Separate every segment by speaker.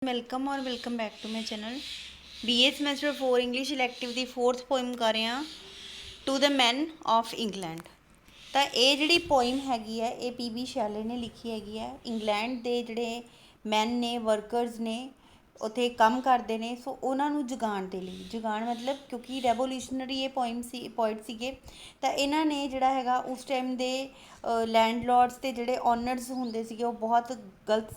Speaker 1: Welcome और welcome back to my channel. BA semester 4 English elective ਦੀ 4th poem कर रहे हैं to the men of England. ਤਾਂ ਇਹ ਜਿਹੜੀ ਪੋਇਮ ਹੈਗੀ ਹੈ ਇਹ PB ਸ਼ੈਲੇ ਨੇ ਲਿਖੀ ਹੈਗੀ ਹੈ। ਇੰਗਲੈਂਡ ਦੇ ਜਿਹੜੇ ਮੈਨ ਨੇ, ਵਰਕਰਸ ਨੇ, ਉੱਥੇ ਕੰਮ ਕਰਦੇ ਨੇ, ਸੋ ਉਹਨਾਂ ਨੂੰ ਜਗਾਉਣ ਦੇ ਲਈ, ਜਗਾਉਣ ਮਤਲਬ ਕਿਉਂਕਿ ਰੈਵੋਲੂਸ਼ਨਰੀ ਇਹ ਪੋਇਮ ਸੀ, ਪੋਇਟ ਸੀਗੇ। ਤਾਂ ਇਹਨਾਂ ਨੇ ਜਿਹੜਾ ਹੈਗਾ ਉਸ ਟਾਈਮ ਦੇ ਲੈਂਡਲੋਰਡਸ ਅਤੇ ਜਿਹੜੇ ਓਨਰਸ ਹੁੰਦੇ ਸੀਗੇ ਉਹ ਬਹੁਤ ਗਲਤ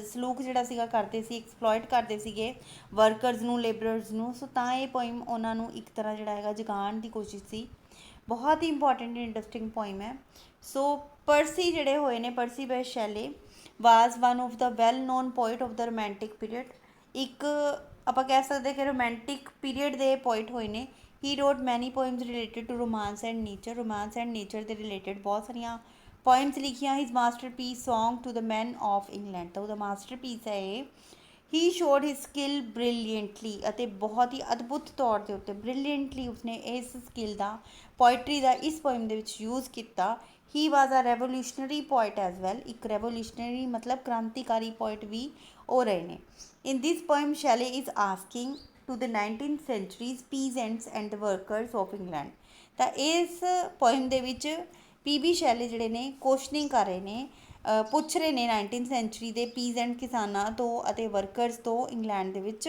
Speaker 1: ਸਲੂਕ ਜਿਹੜਾ ਸੀਗਾ ਕਰਦੇ ਸੀ, ਐਕਸਪਲੋਇਟ ਕਰਦੇ ਸੀਗੇ ਵਰਕਰਸ ਨੂੰ, ਲੇਬਰਰਸ ਨੂੰ। ਸੋ ਤਾਂ ਇਹ ਪੋਇਮ ਉਹਨਾਂ ਨੂੰ ਇੱਕ ਤਰ੍ਹਾਂ ਜਿਹੜਾ ਹੈਗਾ ਜਗਾਉਣ ਦੀ ਕੋਸ਼ਿਸ਼ ਸੀ। बहुत ही इंपॉर्टेंट इंटरस्टिंग पोइम है। सो परसी जड़े होए ने, Percy by Shelley was one of the well known poet of the romantic period. एक आप कह सकते कि रोमांटिक पीरियड के पोइट होए ने। He wrote many poems related to romance and nature, romance and nature के रिलेटेड बहुत सारिया पोइम्स लिखिया। His masterpiece song to the men of England, तो वह मास्टर पीस है ये। He showed his skill brilliantly, ਅਤੇ ਬਹੁਤ ਹੀ ਅਦਭੁਤ ਤੌਰ ਦੇ ਉੱਤੇ ਬ੍ਰਿਲੀਅੰਟਲੀ ਉਸਨੇ ਇਸ ਸਕਿੱਲ ਦਾ, ਪੋਇਟਰੀ ਦਾ ਇਸ ਪੋਇਮ ਦੇ ਵਿੱਚ ਯੂਜ਼ ਕੀਤਾ। He was a revolutionary poet as well, ਇੱਕ ਰੈਵੋਲੂਸ਼ਨਰੀ ਮਤਲਬ ਕ੍ਰਾਂਤੀਕਾਰੀ ਪੋਇਟ ਵੀ ਹੋ ਰਹੇ ਨੇ। In this poem Shelley is asking to the 19th century's peasants and the workers of England। ਤਾਂ ਇਸ ਪੋਇਮ ਦੇ ਵਿੱਚ PB ਸ਼ੈਲੇ ਜਿਹੜੇ ਨੇ ਕੁਐਸਚਨਿੰਗ ਕਰ ਰਹੇ ਨੇ, ਪੁੱਛ ਰਹੇ ਨੇ 19th ਸੈਂਚੁਰੀ ਦੇ ਪੀਜ਼ੈਂਟ ਕਿਸਾਨਾਂ ਤੋਂ ਅਤੇ ਵਰਕਰਸ ਤੋਂ ਇੰਗਲੈਂਡ ਦੇ ਵਿੱਚ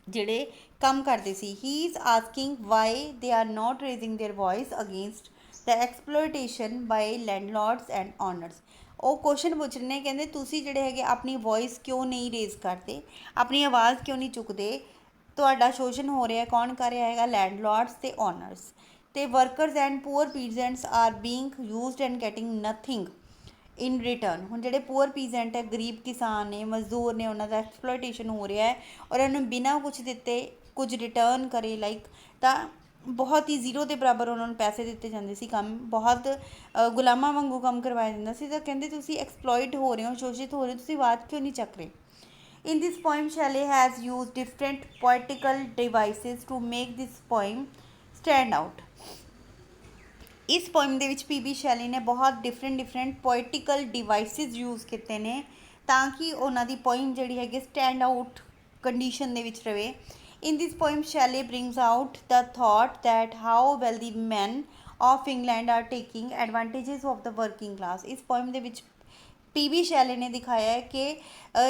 Speaker 1: ਜਿਹੜੇ ਕੰਮ ਕਰਦੇ ਸੀ। He is asking why they are not raising their voice against the exploitation by landlords and owners. ਉਹ ਕੁਐਸਚਨ ਪੁੱਛ ਰਹੇ ਨੇ, ਕਹਿੰਦੇ ਤੁਸੀਂ ਜਿਹੜੇ ਹੈਗੇ ਆਪਣੀ ਵੋਇਸ ਕਿਉਂ ਨਹੀਂ ਰੇਜ਼ ਕਰਦੇ, ਆਪਣੀ ਆਵਾਜ਼ ਕਿਉਂ ਨਹੀਂ ਚੁੱਕਦੇ, ਤੁਹਾਡਾ ਸ਼ੋਸ਼ਣ ਹੋ ਰਿਹਾ, ਕੌਣ ਕਰ ਰਿਹਾ ਹੈਗਾ, ਲੈਂਡਲੋਰਡਸ ਅਤੇ ਓਨਰਸ। ਅਤੇ workers and poor peasants are being used and getting nothing in return. ਹੁਣ ਜਿਹੜੇ ਪੂਅਰ ਪੀਜ਼ੈਂਟ ਹੈ, ਗਰੀਬ ਕਿਸਾਨ ਨੇ, ਮਜ਼ਦੂਰ ਨੇ, ਉਹਨਾਂ ਦਾ ਐਕਸਪਲੋਇਟੇਸ਼ਨ ਹੋ ਰਿਹਾ ਹੈ ਔਰ ਉਹਨਾਂ ਨੂੰ ਬਿਨਾਂ ਕੁਛ ਦਿੱਤੇ ਕੁਝ ਰਿਟਰਨ ਕਰੇ ਲਾਈਕ, ਤਾਂ ਬਹੁਤ ਹੀ ਜ਼ੀਰੋ ਦੇ ਬਰਾਬਰ ਉਹਨਾਂ ਨੂੰ ਪੈਸੇ ਦਿੱਤੇ ਜਾਂਦੇ ਸੀ, ਕੰਮ ਬਹੁਤ ਗੁਲਾਮਾਂ ਵਾਂਗੂ ਕੰਮ ਕਰਵਾਇਆ ਜਾਂਦਾ ਸੀ। ਤਾਂ ਕਹਿੰਦੇ ਤੁਸੀਂ ਐਕਸਪਲੋਇਟ ਹੋ ਰਹੇ ਹੋ, ਸ਼ੋਸ਼ਿਤ ਹੋ ਰਹੇ ਹੋ, ਤੁਸੀਂ ਆਵਾਜ਼ ਕਿਉਂ ਨਹੀਂ ਚੱਕ ਰਹੇ। In this poem, Shelley has used different poetical devices to make this poem stand out। ਇਸ ਪੋਇਮ ਦੇ ਵਿੱਚ PB ਸ਼ੈਲੀ ਨੇ ਬਹੁਤ ਡਿਫਰੈਂਟ ਪੋਇਟੀਕਲ ਡਿਵਾਈਸਿਸ ਯੂਜ਼ ਕੀਤੇ ਨੇ ਤਾਂ ਕਿ ਉਹਨਾਂ ਦੀ ਪੋਇਮ ਜਿਹੜੀ ਹੈਗੀ ਸਟੈਂਡ ਆਊਟ ਕੰਡੀਸ਼ਨ ਦੇ ਵਿੱਚ ਰਵੇ। In this poem Shelley brings out the thought that how well the men of England are taking advantages of the working class. ਇਸ ਪੋਇਮ ਦੇ ਵਿੱਚ PB ਸ਼ੈਲੇ ਨੇ ਦਿਖਾਇਆ ਹੈ ਕਿ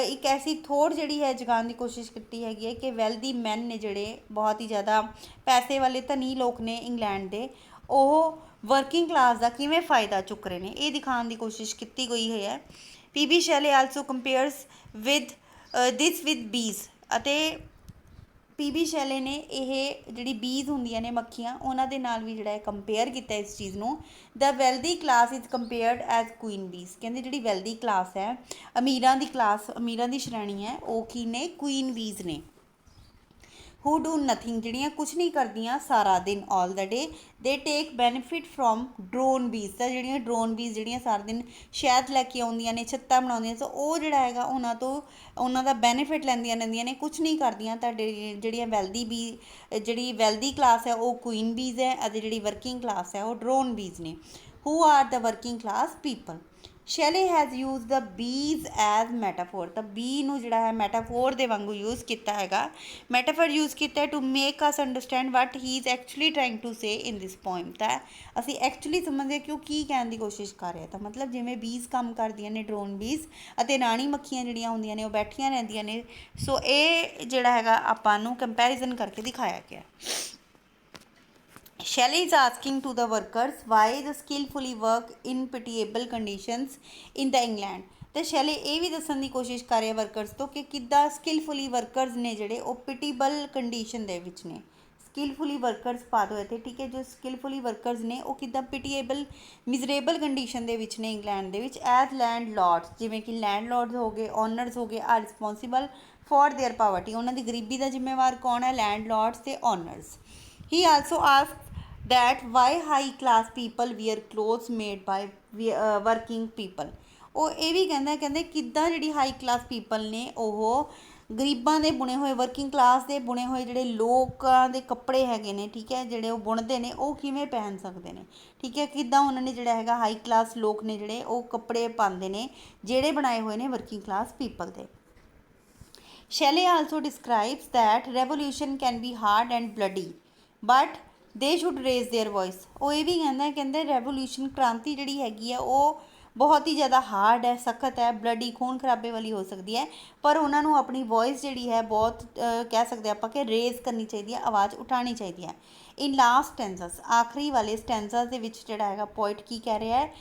Speaker 1: ਇੱਕ ਐਸੀ ਥੋੜ ਜਿਹੜੀ ਹੈ ਜਗਾਉਣ ਦੀ ਕੋਸ਼ਿਸ਼ ਕੀਤੀ ਹੈਗੀ ਹੈ ਕਿ ਵੈਲਦੀ ਮੈਨ ਨੇ, ਜਿਹੜੇ ਬਹੁਤ ਹੀ ਜ਼ਿਆਦਾ ਪੈਸੇ ਵਾਲੇ ਧਨੀ ਲੋਕ ਨੇ ਇੰਗਲੈਂਡ ਦੇ, ਉਹ ਵਰਕਿੰਗ ਕਲਾਸ ਦਾ ਕਿਵੇਂ ਫਾਇਦਾ ਚੁੱਕ ਰਹੇ ਨੇ, ਇਹ ਦਿਖਾਉਣ ਦੀ ਕੋਸ਼ਿਸ਼ ਕੀਤੀ ਗਈ ਹੈ। PB Shelley also compares with this with bees, ਅਤੇ PB ਸ਼ੈਲੇ ਨੇ ਇਹ ਜਿਹੜੀ ਬੀਜ਼ ਹੁੰਦੀਆਂ ਨੇ, ਮੱਖੀਆਂ, ਉਹਨਾਂ ਦੇ ਨਾਲ ਵੀ ਜਿਹੜਾ ਹੈ ਕੰਪੇਅਰ ਕੀਤਾ ਇਸ ਚੀਜ਼ ਨੂੰ। The wealthy class is compared as queen bees. ਕਹਿੰਦੇ ਜਿਹੜੀ ਵੈਲਦੀ ਕਲਾਸ ਹੈ, ਅਮੀਰਾਂ ਦੀ ਕਲਾਸ, ਅਮੀਰਾਂ ਦੀ ਸ਼੍ਰੇਣੀ ਹੈ, ਉਹ ਕੀ ਨੇ, ਕੁਈਨ ਬੀਜ਼ ਨੇ। ਹੂ ਡੂ ਨਥਿੰਗ, ਜਿਹੜੀਆਂ ਕੁਛ ਨਹੀਂ ਕਰਦੀਆਂ ਸਾਰਾ ਦਿਨ, ਆਲ ਦਾ ਡੇ। ਦੇ ਟੇਕ ਬੈਨੀਫਿਟ ਫਰੋਮ ਡਰੋਨ ਬੀਜ਼। ਤਾਂ ਜਿਹੜੀਆਂ ਡਰੋਨ ਬੀਜ਼ ਜਿਹੜੀਆਂ ਸਾਰਾ ਦਿਨ ਸ਼ਹਿਦ ਲੈ ਕੇ ਆਉਂਦੀਆਂ ਨੇ, ਛੱਤਾਂ ਬਣਾਉਂਦੀਆਂ, ਸੋ ਉਹ ਜਿਹੜਾ ਹੈਗਾ ਉਹਨਾਂ ਤੋਂ, ਉਹਨਾਂ ਦਾ ਬੈਨੀਫਿਟ ਲੈਂਦੀਆਂ ਰਹਿੰਦੀਆਂ ਨੇ, ਕੁਛ ਨਹੀਂ ਕਰਦੀਆਂ। ਤੁਹਾਡੇ ਜਿਹੜੀਆਂ ਜਿਹੜੀ ਵੈਲਦੀ ਕਲਾਸ ਹੈ ਉਹ ਕੁਈਨ ਬੀਜ਼ ਹੈ, ਅਤੇ ਜਿਹੜੀ ਵਰਕਿੰਗ ਕਲਾਸ ਹੈ ਉਹ ਡਰੋਨ ਬੀਜ਼ ਨੇ। Who are the working class people. Shelley has use the bees as ਮੈਟਾਫੋਰ। ਤਾਂ ਬੀ ਨੂੰ ਜਿਹੜਾ ਹੈ ਮੈਟਾਫੋਰ ਦੇ ਵਾਂਗੂ ਯੂਜ਼ ਕੀਤਾ ਹੈਗਾ, ਮੈਟਾਫੋਰ ਯੂਜ਼ ਕੀਤਾ to make us understand what he is actually trying to say in this poem. ਤਾਂ ਅਸੀਂ ਐਕਚੁਅਲੀ ਸਮਝਦੇ ਕਿ ਉਹ ਕੀ ਕਹਿਣ ਦੀ ਕੋਸ਼ਿਸ਼ ਕਰ ਰਿਹਾ। ਤਾਂ ਮਤਲਬ ਜਿਵੇਂ ਬੀਜ਼ ਕੰਮ ਕਰਦੀਆਂ ਨੇ, ਡਰੋਨ ਬੀਜ਼, ਅਤੇ ਰਾਣੀ ਮੱਖੀਆਂ ਜਿਹੜੀਆਂ ਹੁੰਦੀਆਂ ਨੇ ਉਹ ਬੈਠੀਆਂ ਰਹਿੰਦੀਆਂ ਨੇ। ਸੋ ਇਹ ਜਿਹੜਾ ਹੈਗਾ ਆਪਾਂ ਨੂੰ ਕੰਪੈਰੀਜ਼ਨ ਕਰਕੇ ਦਿਖਾਇਆ ਗਿਆ। Shelley is asking to the workers why the skillfully work in pitiable conditions in the England। ਤੇ ਸ਼ੈਲੀ ਇਹ ਵੀ ਦੱਸਣ ਦੀ ਕੋਸ਼ਿਸ਼ ਕਰ ਰਿਹਾ ਵਰਕਰਸ ਤੋਂ ਕਿ ਕਿੱਦਾਂ ਸਕਿਲਫੁਲੀ ਵਰਕਰਸ ਨੇ ਜਿਹੜੇ ਉਹ ਪਿਟੀਬਲ ਕੰਡੀਸ਼ਨ ਦੇ ਵਿੱਚ ਨੇ। ਸਕਿਲਫੁਲੀ ਵਰਕਰਸ ਪਾ ਦਿਓ ਇੱਥੇ, ਠੀਕ ਹੈ। ਜੋ ਸਕਿਲਫੁਲੀ ਵਰਕਰਸ ਨੇ ਉਹ ਕਿੱਦਾਂ ਪਿਟੀਏਬਲ, ਮਿਜ਼ਰੇਬਲ ਕੰਡੀਸ਼ਨ ਦੇ ਵਿੱਚ ਨੇ ਇੰਗਲੈਂਡ ਦੇ ਵਿੱਚ। ਐਜ਼ ਲੈਂਡ ਲੋਰਡਸ, ਜਿਵੇਂ ਕਿ ਲੈਂਡ ਲੋਰਡਸ ਹੋ ਗਏ, ਓਨਰਸ ਹੋ ਗਏ, are responsible for their poverty. ਉਹਨਾਂ ਦੀ ਗਰੀਬੀ ਦਾ ਜ਼ਿੰਮੇਵਾਰ ਕੌਣ ਹੈ, ਲੈਂਡ ਲੋਰਡਸ ਅਤੇ honours. He also ask that why high class people wear clothes made by working people। ਉਹ ਇਹ ਵੀ ਕਹਿੰਦੇ ਕਿੱਦਾਂ ਜਿਹੜੀ ਹਾਈ ਕਲਾਸ ਪੀਪਲ ਨੇ ਉਹ ਗਰੀਬਾਂ ਦੇ ਬੁਣੇ ਹੋਏ, ਵਰਕਿੰਗ ਕਲਾਸ ਦੇ ਬੁਣੇ ਹੋਏ ਜਿਹੜੇ ਲੋਕਾਂ ਦੇ ਕੱਪੜੇ ਹੈਗੇ ਨੇ, ਠੀਕ ਹੈ, ਜਿਹੜੇ ਉਹ ਬੁਣਦੇ ਨੇ, ਉਹ ਕਿਵੇਂ ਪਹਿਨ ਸਕਦੇ ਨੇ, ਠੀਕ ਹੈ, ਕਿੱਦਾਂ ਉਹਨਾਂ ਨੇ ਜਿਹੜਾ ਹੈਗਾ ਹਾਈ ਕਲਾਸ ਲੋਕ ਨੇ ਜਿਹੜੇ ਉਹ ਕੱਪੜੇ ਪਾਉਂਦੇ ਨੇ ਜਿਹੜੇ ਬਣਾਏ ਹੋਏ ਨੇ ਵਰਕਿੰਗ ਕਲਾਸ ਪੀਪਲ ਦੇ। Shelley also describes that revolution can be hard and bloody, but they should raise their voice। ਉਹ ਇਹ ਵੀ ਕਹਿੰਦਾ ਕਹਿੰਦੇ ਰੈਵੋਲੂਸ਼ਨ ਕ੍ਰਾਂਤੀ ਜਿਹੜੀ ਹੈਗੀ ਆ ਉਹ ਬਹੁਤ ਹੀ ਜ਼ਿਆਦਾ ਹਾਰਡ ਹੈ, ਸਖਤ ਹੈ, ਬਲੱਡੀ ਖੂਨ ਖਰਾਬੇ ਵਾਲੀ ਹੋ ਸਕਦੀ ਹੈ, ਪਰ ਉਹਨਾਂ ਨੂੰ ਆਪਣੀ ਵੋਇਸ ਜਿਹੜੀ ਹੈ ਬਹੁਤ ਕਹਿ ਸਕਦੇ ਆਪਾਂ ਕਿ ਰੇਜ਼ ਕਰਨੀ ਚਾਹੀਦੀ ਹੈ, ਆਵਾਜ਼ ਉਠਾਉਣੀ ਚਾਹੀਦੀ ਹੈ। ਇਨ ਲਾਸਟ ਸਟੈਂਜ਼ਸ, ਆਖਰੀ ਵਾਲੇ ਸਟੈਂਜ਼ਸ ਦੇ ਵਿੱਚ ਜਿਹੜਾ ਹੈਗਾ ਪੋਇਟ ਕੀ ਕਹਿ ਰਿਹਾ ਹੈ,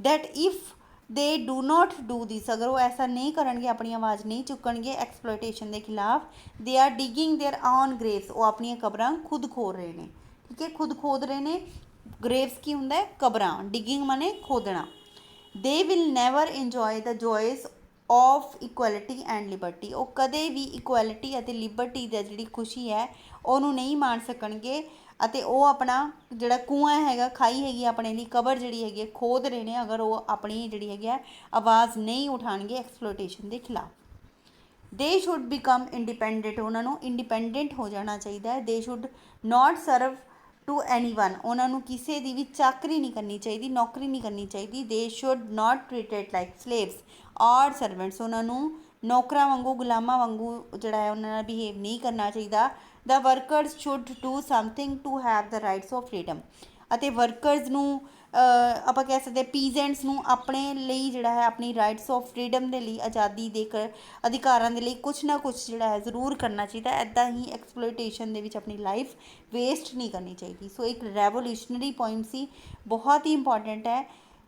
Speaker 1: that if they do not do this, ਅਗਰ ਉਹ ਐਸਾ ਨਹੀਂ ਕਰਨਗੇ, ਆਪਣੀ ਆਵਾਜ਼ ਨਹੀਂ ਚੁੱਕਣਗੇ ਐਕਸਪਲੋਇਟੇਸ਼ਨ ਦੇ ਖਿਲਾਫ, they are digging there on graves, ਉਹ ਆਪਣੀਆਂ ਕਬਰਾਂ ਖੁਦ ਖੋਦ ਰਹੇ ਨੇ। ਠੀਕ ਹੈ, ਖੁਦ ਖੋਦ ਰਹੇ ਨੇ। ਗ੍ਰੇਵਸ ਕੀ ਹੁੰਦਾ ਹੈ? ਕਬਰਾਂ। ਡਿਗਿੰਗ ਮਾਨੇ ਖੋਦਣਾ। They will never enjoy the joys of equality and liberty, ਉਹ ਕਦੇ ਵੀ ਇਕੁਐਲਿਟੀ ਅਤੇ ਲਿਬਰਟੀ ਦੀ ਜਿਹੜੀ ਖੁਸ਼ੀ ਹੈ ਉਹਨੂੰ ਨਹੀਂ ਮਾਣ ਸਕਣਗੇ, ਅਤੇ ਉਹ ਆਪਣਾ ਜਿਹੜਾ ਕੂਆਂ ਹੈਗਾ, ਖਾਈ ਹੈਗੀ ਆਪਣੇ ਲਈ, ਕਬਰ ਜਿਹੜੀ ਹੈਗੀ ਹੈ ਖੋਦ ਰਹੇ ਨੇ, ਅਗਰ ਉਹ ਆਪਣੀ ਜਿਹੜੀ ਹੈਗੀ ਹੈ ਆਵਾਜ਼ ਨਹੀਂ ਉਠਾਉਣਗੇ ਐਕਸਪਲੋਇਟੇਸ਼ਨ ਦੇ ਖਿਲਾਫ। ਦੇ ਸ਼ੁੱਡ ਬਿਕਮ ਇੰਡੀਪੈਂਡੈਂਟ, ਉਹਨਾਂ ਨੂੰ ਇੰਡੀਪੈਂਡੈਂਟ ਹੋ ਜਾਣਾ ਚਾਹੀਦਾ ਹੈ। They should not serve to anyone, ਉਹਨਾਂ ਨੂੰ ਕਿਸੇ ਦੀ ਵੀ ਚਾਕਰੀ ਨਹੀਂ ਕਰਨੀ ਚਾਹੀਦੀ, ਨੌਕਰੀ ਨਹੀਂ ਕਰਨੀ ਚਾਹੀਦੀ। They should not treated like slaves ਔਰ ਸਰਵੈਂਟਸ, ਉਹਨਾਂ ਨੂੰ ਨੌਕਰਾਂ ਵਾਂਗੂ, ਗੁਲਾਮਾਂ ਵਾਂਗੂ ਜਿਹੜਾ ਹੈ ਉਹਨਾਂ ਨਾਲ ਬਿਹੇਵ ਨਹੀਂ ਕਰਨਾ ਚਾਹੀਦਾ। The workers should do something to have the rights of freedom, ਅਤੇ ਵਰਕਰਸ ਨੂੰ ਆਪਾਂ ਕਹਿ ਸਕਦੇ ਪੀਜ਼ੈਂਟਸ ਨੂੰ ਆਪਣੇ ਲਈ ਜਿਹੜਾ ਹੈ ਆਪਣੀ ਰਾਈਟਸ ਆਫ ਫਰੀਡਮ ਦੇ ਲਈ, ਆਜ਼ਾਦੀ ਦੇ ਅਧਿਕਾਰਾਂ ਦੇ ਲਈ ਕੁਛ ਨਾ ਕੁਛ ਜਿਹੜਾ ਹੈ ਜ਼ਰੂਰ ਕਰਨਾ ਚਾਹੀਦਾ। ਇੱਦਾਂ ਹੀ ਐਕਸਪਲੋਇਟੇਸ਼ਨ ਦੇ ਵਿੱਚ ਆਪਣੀ ਲਾਈਫ ਵੇਸਟ ਨਹੀਂ ਕਰਨੀ ਚਾਹੀਦੀ। ਸੋ ਇੱਕ ਰੈਵੋਲੂਸ਼ਨਰੀ ਪੋਇਮ ਸੀ, ਬਹੁਤ ਹੀ ਇੰਪੋਰਟੈਂਟ ਹੈ।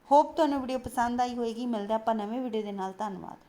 Speaker 1: ਹੋਪ ਤੁਹਾਨੂੰ ਵੀਡੀਓ ਪਸੰਦ ਆਈ ਹੋਏਗੀ। ਮਿਲਦੇ ਆਪਾਂ ਨਵੇਂ ਵੀਡੀਓ ਦੇ ਨਾਲ। ਧੰਨਵਾਦ।